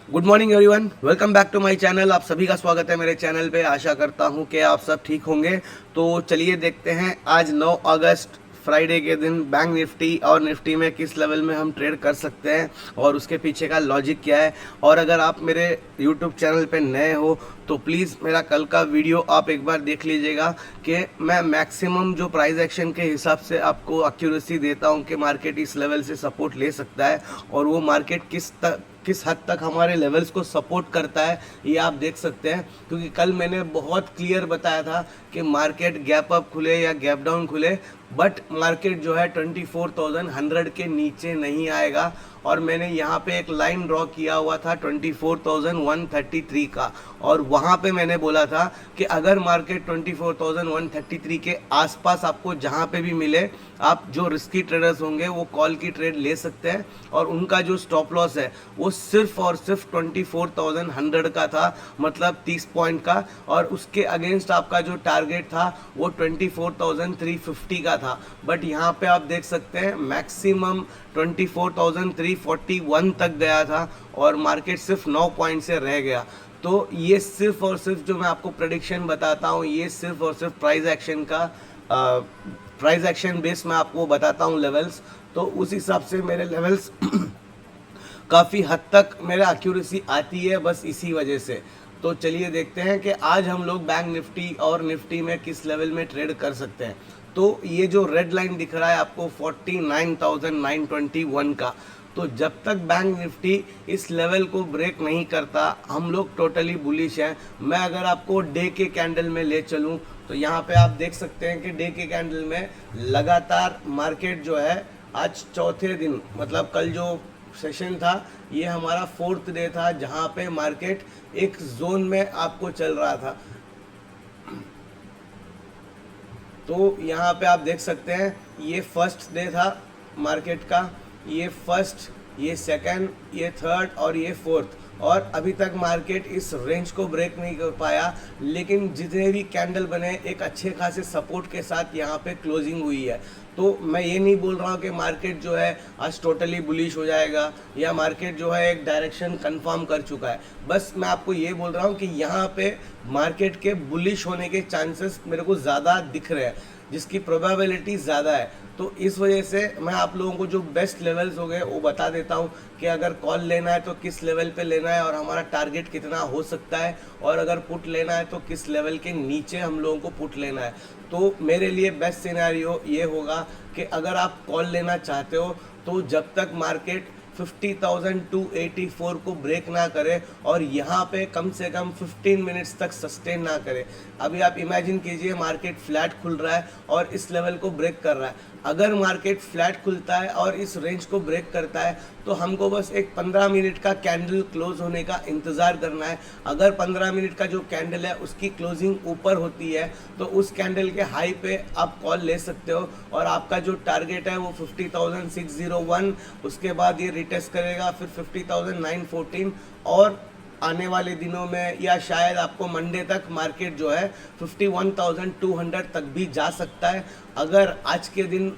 Good morning everyone, welcome back to my channel. आप सभी का स्वागत है मेरे चैनल पे। आशा करता हूँ कि आप सब ठीक होंगे। तो चलिए देखते हैं आज 9 अगस्त फ्राइडे के दिन बैंक निफ्टी और निफ्टी में किस लेवल में हम ट्रेड कर सकते हैं और उसके पीछे का लॉजिक क्या है। और अगर आप मेरे यूट्यूब चैनल पे नए हो तो प्लीज़ मेरा कल का वीडियो आप एक बार देख लीजिएगा कि मैं मैक्सिमम जो प्राइस एक्शन के हिसाब से आपको एक्यूरेसी देता हूँ कि मार्केट इस लेवल से सपोर्ट ले सकता है और वो मार्केट किस हद तक हमारे लेवल्स को सपोर्ट करता है ये आप देख सकते हैं। क्योंकि कल मैंने बहुत क्लियर बताया था कि मार्केट गैप अप खुले या गैप डाउन खुले, बट मार्केट जो है 24,100 के नीचे नहीं आएगा। और मैंने यहाँ पे एक लाइन ड्रॉ किया हुआ था 24,133 का, और वहाँ पे मैंने बोला था कि अगर मार्केट 24,133 के आसपास आपको जहाँ पे भी मिले, आप जो रिस्की ट्रेडर्स होंगे वो कॉल की ट्रेड ले सकते हैं। और उनका जो स्टॉप लॉस है वो सिर्फ और सिर्फ 24,100 का था, मतलब 30 पॉइंट का। और उसके अगेंस्ट आपका जो टारगेट था वो 24,350 का था। बट यहाँ पे आप देख सकते हैं मैक्सिमम 24,341 तक गया था और मार्केट सिर्फ 9 पॉइंट से रह गया। तो ये सिर्फ और सिर्फ जो मैं आपको प्रेडिक्शन बताता हूँ, ये सिर्फ और सिर्फ प्राइस एक्शन बेस में आपको बताता हूँ लेवल्स। तो उस हिसाब से मेरे लेवल्स काफ़ी हद तक मेरे एक्यूरेसी आती है बस इसी वजह से। तो चलिए देखते हैं कि आज हम लोग बैंक निफ्टी और निफ्टी में किस लेवल में ट्रेड कर सकते हैं। तो ये जो रेड लाइन दिख रहा है आपको 49,921 का, तो जब तक बैंक निफ्टी इस लेवल को ब्रेक नहीं करता हम लोग टोटली बुलिश हैं। मैं अगर आपको डे के कैंडल में ले चलूं तो यहाँ पे आप देख सकते हैं कि डे के कैंडल में लगातार मार्केट जो है आज चौथे दिन, मतलब कल जो सेशन था ये हमारा 4th डे था जहाँ पे मार्केट एक जोन में आपको चल रहा था। तो यहाँ पे आप देख सकते हैं ये फर्स्ट डे था मार्केट का, ये फर्स्ट, ये सेकंड, ये थर्ड और ये फोर्थ। और अभी तक मार्केट इस रेंज को ब्रेक नहीं कर पाया, लेकिन जितने भी कैंडल बने एक अच्छे खासे सपोर्ट के साथ यहाँ पे क्लोजिंग हुई है। तो मैं ये नहीं बोल रहा हूँ कि मार्केट जो है आज टोटली बुलिश हो जाएगा या मार्केट जो है एक डायरेक्शन कंफर्म कर चुका है। बस मैं आपको ये बोल रहा हूँ कि यहाँ पे मार्केट के बुलिश होने के चांसेस मेरे को ज़्यादा दिख रहे हैं, जिसकी प्रोबेबिलिटी ज़्यादा है। तो इस वजह से मैं आप लोगों को जो बेस्ट लेवल्स हो गए वो बता देता हूँ कि अगर कॉल लेना है तो किस लेवल पे लेना है और हमारा टारगेट कितना हो सकता है, और अगर पुट लेना है तो किस लेवल के नीचे हम लोगों को पुट लेना है। तो मेरे लिए बेस्ट सिनेरियो ये होगा कि अगर आप कॉल लेना चाहते हो तो जब तक मार्केट 50,284 को ब्रेक ना करे और यहाँ पे कम से कम 15 मिनट्स तक सस्टेन ना करे। अभी आप इमेजिन कीजिए मार्केट फ्लैट खुल रहा है और इस लेवल को ब्रेक कर रहा है। अगर मार्केट फ्लैट खुलता है और इस रेंज को ब्रेक करता है तो हमको बस एक 15 मिनट का कैंडल क्लोज होने का इंतज़ार करना है। अगर 15 मिनट का जो कैंडल है उसकी क्लोजिंग ऊपर होती है तो उस कैंडल के हाई पे आप कॉल ले सकते हो और आपका जो टारगेट है वो 50,601, उसके बाद ये रिटेस्ट करेगा फिर 50,914, और आने वाले दिनों में या शायद आपको मंडे तक मार्केट जो है 51,200 तक भी जा सकता है। अगर आज के दिन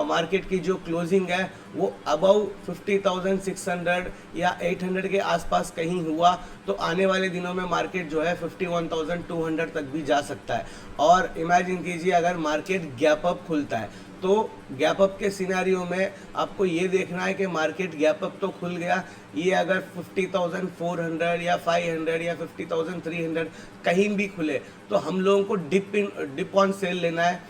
मार्केट की जो क्लोजिंग है वो अबव 50,600 या 800 के आसपास कहीं हुआ तो आने वाले दिनों में मार्केट जो है 51,200 तक भी जा सकता है। और इमेजिन कीजिए अगर मार्केट गैप अप खुलता है तो गैप अप के सिनेरियो में आपको ये देखना है कि मार्केट गैप अप तो खुल गया, ये अगर 50,400 या 500 या 50,300 कहीं भी खुले तो हम लोगों को डिप ऑन सेल लेना है।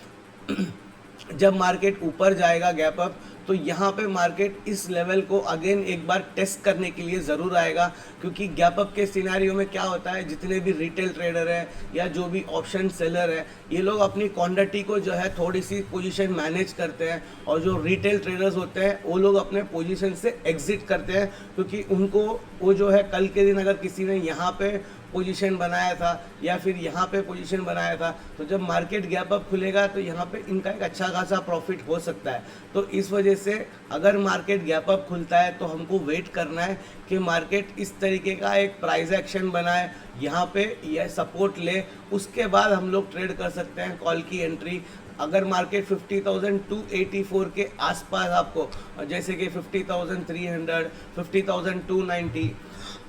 जब मार्केट ऊपर जाएगा गैप अप तो यहाँ पे मार्केट इस लेवल को अगेन एक बार टेस्ट करने के लिए ज़रूर आएगा। क्योंकि गैप अप के सिनेरियो में क्या होता है, जितने भी रिटेल ट्रेडर हैं या जो भी ऑप्शन सेलर है ये लोग अपनी क्वांटिटी को जो है थोड़ी सी पोजीशन मैनेज करते हैं, और जो रिटेल ट्रेडर्स होते हैं वो लोग अपने पोजीशन से एग्जिट करते हैं। क्योंकि उनको वो जो है कल के दिन अगर किसी ने यहाँ पे पोजीशन बनाया था या फिर यहाँ पे पोजीशन बनाया था तो जब मार्केट गैप अप खुलेगा तो यहाँ पे इनका एक अच्छा खासा प्रॉफिट हो सकता है। तो इस वजह से अगर मार्केट गैप अप खुलता है तो हमको वेट करना है कि मार्केट इस तरीके का एक प्राइस एक्शन बनाए, यहाँ पे यह सपोर्ट ले, उसके बाद हम लोग ट्रेड कर सकते हैं कॉल की एंट्री। अगर मार्केट 50,284 के आसपास आपको, जैसे कि 50,300, 50,290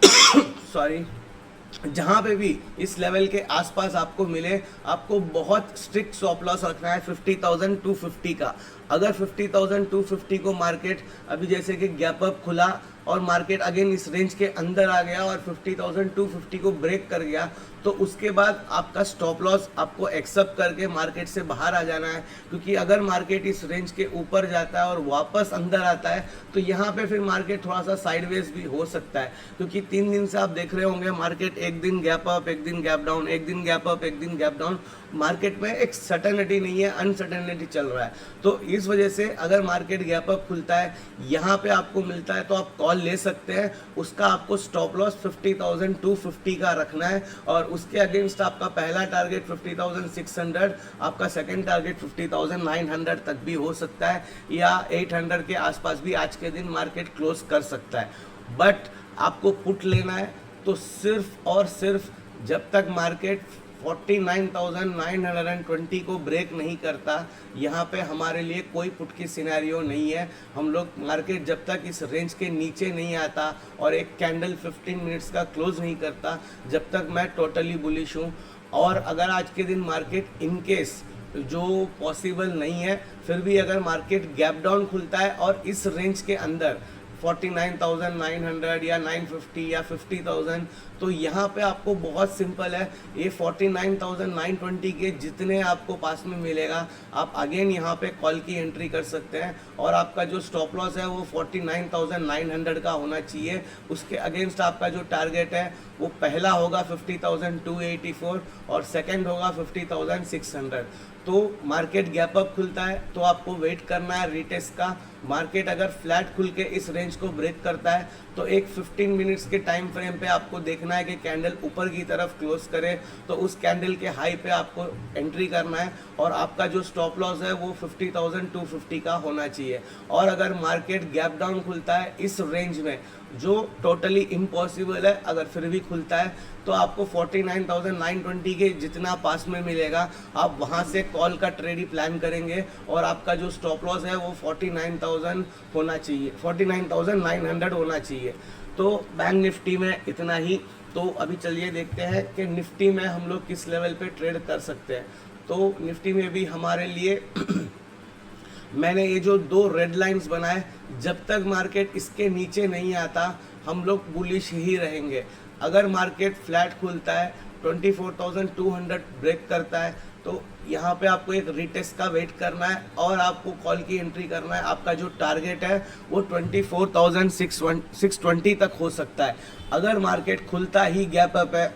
सॉरी, जहाँ पे भी इस लेवल के आसपास आपको मिले, आपको बहुत स्ट्रिक्ट स्टॉप लॉस रखना है 50,250 का। अगर 50,250 को मार्केट अभी जैसे कि गैप अप खुला और मार्केट अगेन इस रेंज के अंदर आ गया और 50,250 को ब्रेक कर गया, तो उसके बाद आपका स्टॉप लॉस आपको एक्सेप्ट करके मार्केट से बाहर आ जाना है। क्योंकि अगर मार्केट इस रेंज के ऊपर जाता है और वापस अंदर आता है तो यहाँ पे फिर मार्केट थोड़ा सा साइडवेज भी हो सकता है। क्योंकि 3 दिन से आप देख रहे होंगे मार्केट एक दिन गैप अप, एक दिन गैप डाउन, एक दिन गैप अप, एक दिन गैप डाउन। मार्केट में एक सर्टेनिटी नहीं है, अनसर्टेनिटी चल रहा है। तो इस वजह से अगर मार्केट गैप अप खुलता है, यहाँ पे आपको मिलता है तो आप कॉल ले सकते हैं। उसका आपको स्टॉप लॉस 50,250 का रखना है और उसके अगेंस्ट आपका पहला टारगेट 50,600, आपका सेकंड टारगेट 50,900 तक भी हो सकता है या 800 के आसपास भी आज के दिन मार्केट क्लोज कर सकता है। बट आपको पुट लेना है तो सिर्फ और सिर्फ जब तक मार्केट 49,920 को ब्रेक नहीं करता, यहाँ पे हमारे लिए कोई पुट की सिनेरियो नहीं है। हम लोग मार्केट जब तक इस रेंज के नीचे नहीं आता और एक कैंडल 15 मिनट्स का क्लोज नहीं करता, जब तक मैं टोटली बुलिश हूँ। और अगर आज के दिन मार्केट इनकेस जो पॉसिबल नहीं है, फिर भी अगर मार्केट गैप डाउन खुलता है और इस रेंज के अंदर 49,900 या 950 या 50,000, तो यहाँ पे आपको बहुत सिंपल है, ये 49,920 के जितने आपको पास में मिलेगा आप अगेन यहाँ पे कॉल की एंट्री कर सकते हैं और आपका जो स्टॉप लॉस है वो 49,900 का होना चाहिए। उसके अगेंस्ट आपका जो टारगेट है वो पहला होगा 50,284 और सेकंड होगा 50,600। तो मार्केट गैप अप खुलता है तो आपको वेट करना है रीटेस्ट का। मार्केट अगर फ्लैट खुल के इस रेंज को ब्रेक करता है तो एक 15 मिनट्स के टाइम फ्रेम पे आपको देखना है कि कैंडल ऊपर की तरफ क्लोज करे, तो उस कैंडल के हाई पे आपको एंट्री करना है और आपका जो स्टॉप लॉस है वो 50,250 का होना चाहिए। और अगर मार्केट गैप डाउन खुलता है इस रेंज में, जो टोटली इम्पॉसिबल है, अगर फिर भी खुलता है तो आपको 49,920 के जितना पास में मिलेगा आप वहाँ से कॉल का ट्रेड ही प्लान करेंगे और आपका जो स्टॉप लॉस है वो 49,000 होना चाहिए, 49,900 होना चाहिए। तो बैंक निफ्टी में इतना ही। तो अभी चलिए देखते हैं कि निफ्टी में हम लोग किस लेवल पे ट्रेड कर सकते हैं। तो निफ्टी में भी हमारे लिए मैंने ये जो 2 रेड लाइंस बनाए, जब तक मार्केट इसके नीचे नहीं आता हम लोग बुलिश ही रहेंगे। अगर मार्केट फ्लैट खुलता है 24,200 ब्रेक करता है तो यहाँ पे आपको एक रीटेस्ट का वेट करना है और आपको कॉल की एंट्री करना है। आपका जो टारगेट है वो 24,620 तक हो सकता है। अगर मार्केट खुलता ही गैप अप है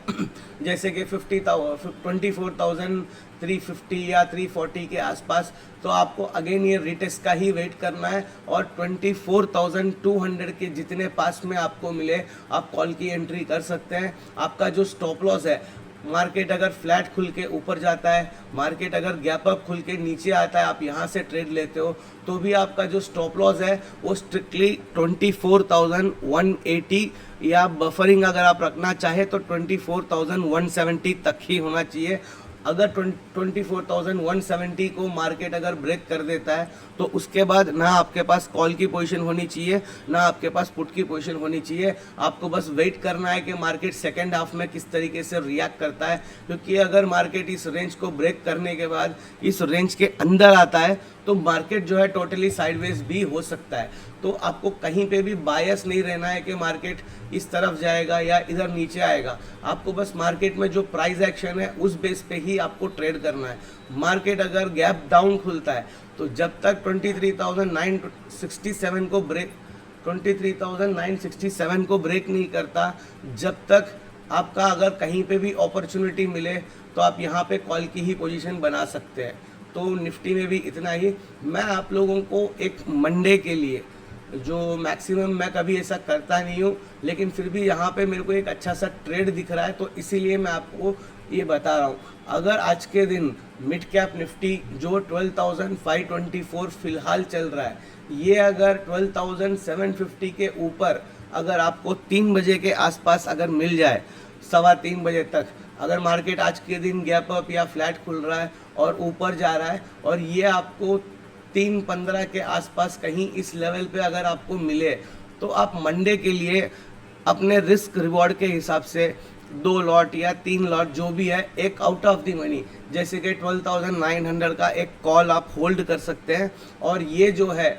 जैसे कि 24,350 या 340 के आसपास, तो आपको अगेन ये रीटेस्ट का ही वेट करना है और 24,200 के जितने पास में आपको मिले आप कॉल की एंट्री कर सकते हैं। आपका जो स्टॉप लॉस है, मार्केट अगर फ्लैट खुल के ऊपर जाता है, मार्केट अगर गैप अप खुल के नीचे आता है, आप यहाँ से ट्रेड लेते हो तो भी आपका जो स्टॉप लॉस है वो स्ट्रिक्टली 24,180 या बफरिंग अगर आप रखना चाहे तो 24,170 तक ही होना चाहिए। अगर 24,170 को मार्केट अगर ब्रेक कर देता है तो उसके बाद ना आपके पास कॉल की पोजीशन होनी चाहिए ना आपके पास पुट की पोजीशन होनी चाहिए। आपको बस वेट करना है कि मार्केट सेकेंड हाफ में किस तरीके से रिएक्ट करता है। क्योंकि अगर मार्केट इस रेंज को ब्रेक करने के बाद इस रेंज के अंदर आता है तो मार्केट जो है टोटली साइडवेज भी हो सकता है। तो आपको कहीं पे भी बायस नहीं रहना है कि मार्केट इस तरफ जाएगा या इधर नीचे आएगा। आपको बस मार्केट में जो प्राइस एक्शन है उस बेस पे ही आपको ट्रेड करना है। मार्केट अगर गैप डाउन खुलता है तो जब तक 23,967 को ब्रेक 23,967 को ब्रेक नहीं करता, जब तक आपका अगर कहीं पे भी अपॉर्चुनिटी मिले तो आप यहाँ पे कॉल की ही पोजीशन बना सकते हैं। तो निफ्टी में भी इतना ही। मैं आप लोगों को एक मंडे के लिए, जो मैक्सिमम मैं कभी ऐसा करता नहीं हूँ, लेकिन फिर भी यहाँ पे मेरे को एक अच्छा सा ट्रेड दिख रहा है तो इसीलिए मैं आपको ये बता रहा हूँ। अगर आज के दिन मिड कैप निफ्टी जो 12,524 फिलहाल चल रहा है, ये अगर 12,750 के ऊपर अगर आपको 3 बजे के आसपास अगर मिल जाए, 3:15 बजे तक, अगर मार्केट आज के दिन गैप अप या फ्लैट खुल रहा है और ऊपर जा रहा है और ये आपको 3:15 के आसपास कहीं इस लेवल पे अगर आपको मिले तो आप मंडे के लिए अपने रिस्क रिवॉर्ड के हिसाब से 2 लॉट या 3 लॉट जो भी है, एक आउट ऑफ द मनी, जैसे कि 12,900 का एक कॉल आप होल्ड कर सकते हैं। और ये जो है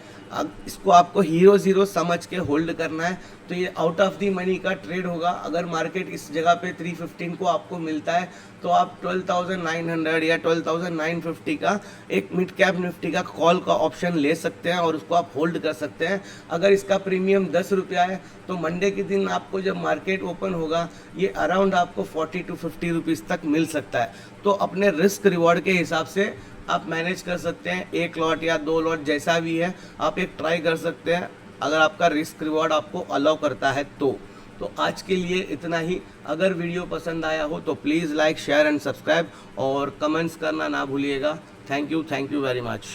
इसको आपको हीरो ज़ीरो समझ के होल्ड करना है। तो ये आउट ऑफ दी मनी का ट्रेड होगा। अगर मार्केट इस जगह पे 315 को आपको मिलता है तो आप 12,900 या 12,950 का एक मिड कैप निफ्टी का कॉल का ऑप्शन ले सकते हैं और उसको आप होल्ड कर सकते हैं। अगर इसका प्रीमियम 10 रुपया है तो मंडे के दिन आपको जब मार्केट ओपन होगा ये अराउंड आपको 40 to 50 रुपीज़ तक मिल सकता है। तो अपने रिस्क रिवॉर्ड के हिसाब से आप मैनेज कर सकते हैं, 1 लॉट या 2 लॉट जैसा भी है आप एक ट्राई कर सकते हैं, अगर आपका रिस्क रिवॉर्ड आपको अलाउ करता है तो आज के लिए इतना ही। अगर वीडियो पसंद आया हो तो please like share and subscribe और कमेंट्स करना ना भूलिएगा। Thank you very much.